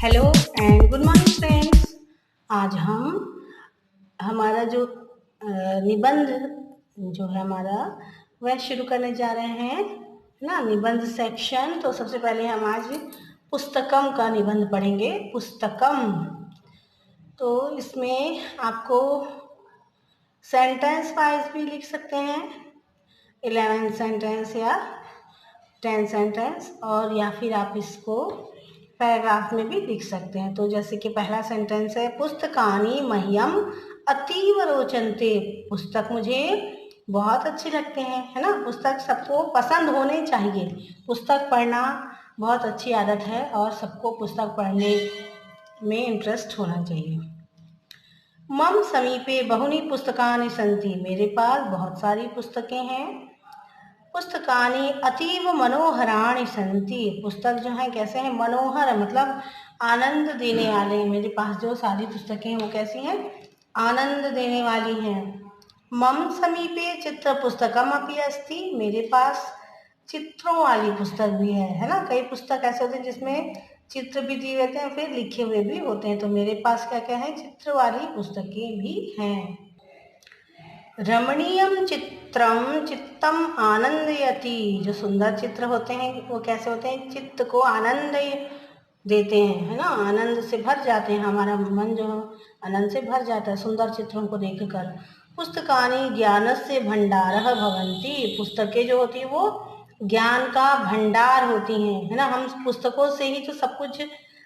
Hello and good morning friends. आज हम हमारा जो निबंध जो है हमारा वह शुरू करने जा रहे हैं ना, निबंध सेक्शन। तो सबसे पहले हम आज पुस्तकम का निबंध पढ़ेंगे। पुस्तकम, तो इसमें आपको सेंटेंस वाइज भी लिख सकते हैं, 11 सेंटेंस या 10 सेंटेंस, और या फिर आप इसको पैराग्राफ में भी लिख सकते हैं। तो जैसे कि पहला सेंटेंस है, पुस्तकानि मह्यम अतीव रोचन्ते। पुस्तक मुझे बहुत अच्छे लगते हैं, है ना। पुस्तक सबको पसंद होने चाहिए। पुस्तक पढ़ना बहुत अच्छी आदत है और सबको पुस्तक पढ़ने में इंटरेस्ट होना चाहिए। मम समीपे बहुनी पुस्तकानि सन्ति। मेरे पास बहुत सारी पुस्तकें हैं। पुस्तकानि अतीव मनोहराणि सन्ति। पुस्तक जो है कैसे हैं, मनोहर मतलब आनंद देने वाले। मेरे पास जो सारी पुस्तकें हैं वो कैसी हैं, आनंद देने वाली हैं। मम समीपे चित्र पुस्तकम अपि अस्ति। मेरे पास चित्रों वाली पुस्तक भी है ना। कई पुस्तक ऐसे होते हैं जिसमें चित्र भी दिए रहते हैं, फिर लिखे हुए भी होते हैं। तो मेरे पास क्या क्या है, चित्र वाली पुस्तकें भी हैं। रमणीयम चित्रम चित्तम आनंदयति। जो सुंदर चित्र होते हैं वो कैसे होते हैं, चित्त को आनंद देते हैं, है ना। आनंद से भर जाते हैं, हमारा मन जो आनंद से भर जाता है सुंदर चित्रों को देखकर। पुस्तकानि ज्ञानस्य भंडारः भवन्ति। पुस्तकें जो होती है वो ज्ञान का भंडार होती हैं, है ना। हम पुस्तकों से ही तो सब कुछ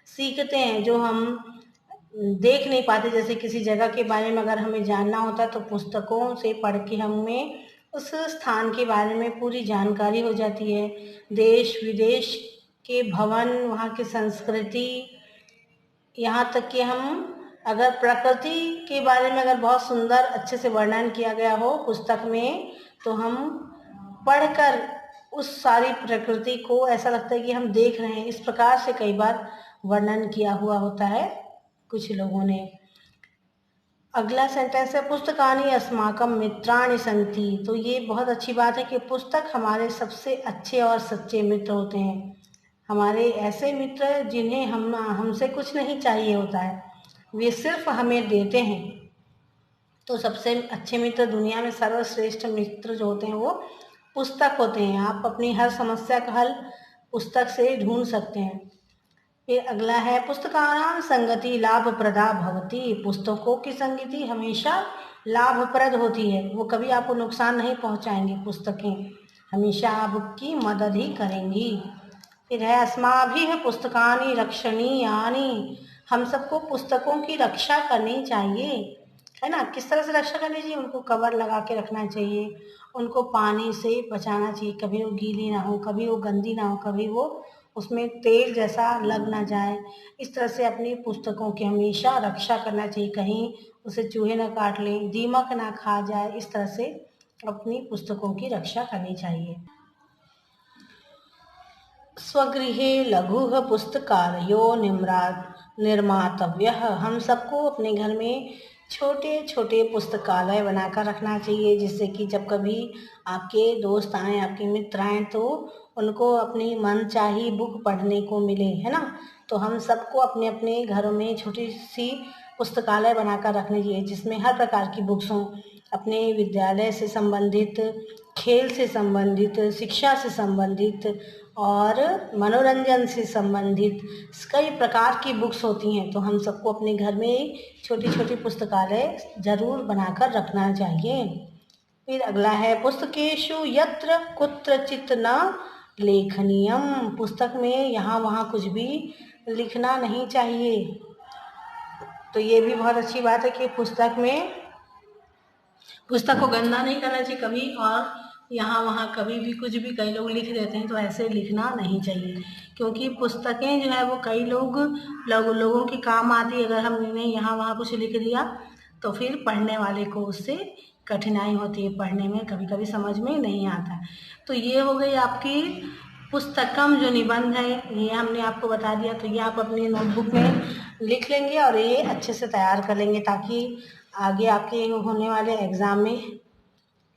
सीखते हैं जो हम देख नहीं पाते। जैसे किसी जगह के बारे में अगर हमें जानना होता है तो पुस्तकों से पढ़ के हमें उस स्थान के बारे में पूरी जानकारी हो जाती है। देश विदेश के भवन, वहाँ की संस्कृति, यहाँ तक कि हम अगर प्रकृति के बारे में अगर बहुत सुंदर अच्छे से वर्णन किया गया हो पुस्तक में, तो हम पढ़कर उस सारी प्रकृति को ऐसा लगता है कि हम देख रहे हैं। इस प्रकार से कई बार वर्णन किया हुआ होता है कुछ लोगों ने। अगला सेंटेंस है, पुस्तकानि अस्माकं मित्राणि सन्ति। तो ये बहुत अच्छी बात है कि पुस्तक हमारे सबसे अच्छे और सच्चे मित्र होते हैं। हमारे ऐसे मित्र जिन्हें हमसे कुछ नहीं चाहिए होता है, वे सिर्फ हमें देते हैं। तो सबसे अच्छे मित्र, दुनिया में सर्वश्रेष्ठ मित्र जो होते हैं वो पुस्तक होते हैं। आप अपनी हर समस्या का हल पुस्तक से ढूंढ सकते हैं। फिर अगला है, पुस्तकानां संगति लाभप्रदा भवति। पुस्तकों की संगति हमेशा लाभप्रद होती है, वो कभी आपको नुकसान नहीं पहुंचाएंगी। पुस्तकें हमेशा आपकी मदद ही करेंगी। फिर है, अस्माभिः पुस्तकानि रक्षणीयानि। हम सबको पुस्तकों की रक्षा करनी चाहिए, है ना। किस तरह से रक्षा करनी चाहिए, उनको कवर लगा के रखना चाहिए, उनको पानी से बचाना चाहिए, कभी वो गीली ना हो, कभी वो गंदी ना हो, कभी वो उसमें तेल जैसा लग ना जाए। इस तरह से अपनी पुस्तकों की हमेशा रक्षा करना चाहिए, कहीं उसे चूहे ना काट लें, दीमक ना खा जाए। इस तरह से अपनी पुस्तकों की रक्षा करनी चाहिए। स्वगृहे लघुः पुस्तकालयो निर्मातव्यः। हम सबको अपने घर में छोटे छोटे पुस्तकालय बनाकर रखना चाहिए, जिससे कि जब कभी आपके दोस्त आए, आपके मित्र आए, तो उनको अपनी मनचाही बुक पढ़ने को मिले, है ना। तो हम सबको अपने अपने घरों में छोटी सी पुस्तकालय बनाकर रखनी चाहिए, जिसमें हर प्रकार की बुक्स हों। अपने विद्यालय से संबंधित, खेल से संबंधित, शिक्षा से संबंधित और मनोरंजन से संबंधित कई प्रकार की बुक्स होती हैं। तो हम सबको अपने घर में छोटी छोटी पुस्तकालय जरूर बनाकर रखना चाहिए। फिर अगला है, पुस्तकेषु यत्र कुत्रचित् न लेखनीयम। पुस्तक में यहाँ वहाँ कुछ भी लिखना नहीं चाहिए। तो ये भी बहुत अच्छी बात है कि पुस्तक को गंदा नहीं करना चाहिए कभी, और यहाँ वहाँ कभी भी कुछ भी कई लोग लिख देते हैं, तो ऐसे लिखना नहीं चाहिए। क्योंकि पुस्तकें जो है वो कई लोगों के काम आती है। अगर हमने यहाँ वहाँ कुछ लिख दिया तो फिर पढ़ने वाले को उससे कठिनाई होती है, पढ़ने में कभी कभी समझ में नहीं आता। तो ये हो गई आपकी पुस्तकम जो निबंध है, ये हमने आपको बता दिया। तो ये आप अपनी नोटबुक में लिख लेंगे और ये अच्छे से तैयार कर लेंगे, ताकि आगे आपके होने वाले एग्ज़ाम में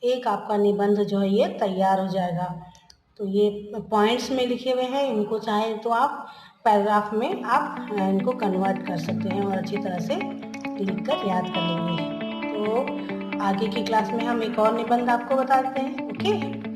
एक आपका निबंध जो है ये तैयार हो जाएगा। तो ये पॉइंट्स में लिखे हुए हैं, इनको चाहे तो आप पैराग्राफ में आप इनको कन्वर्ट कर सकते हैं और अच्छी तरह से लिखकर याद कर लेंगे। तो आगे की क्लास में हम एक और निबंध आपको बता देते हैं। ओके।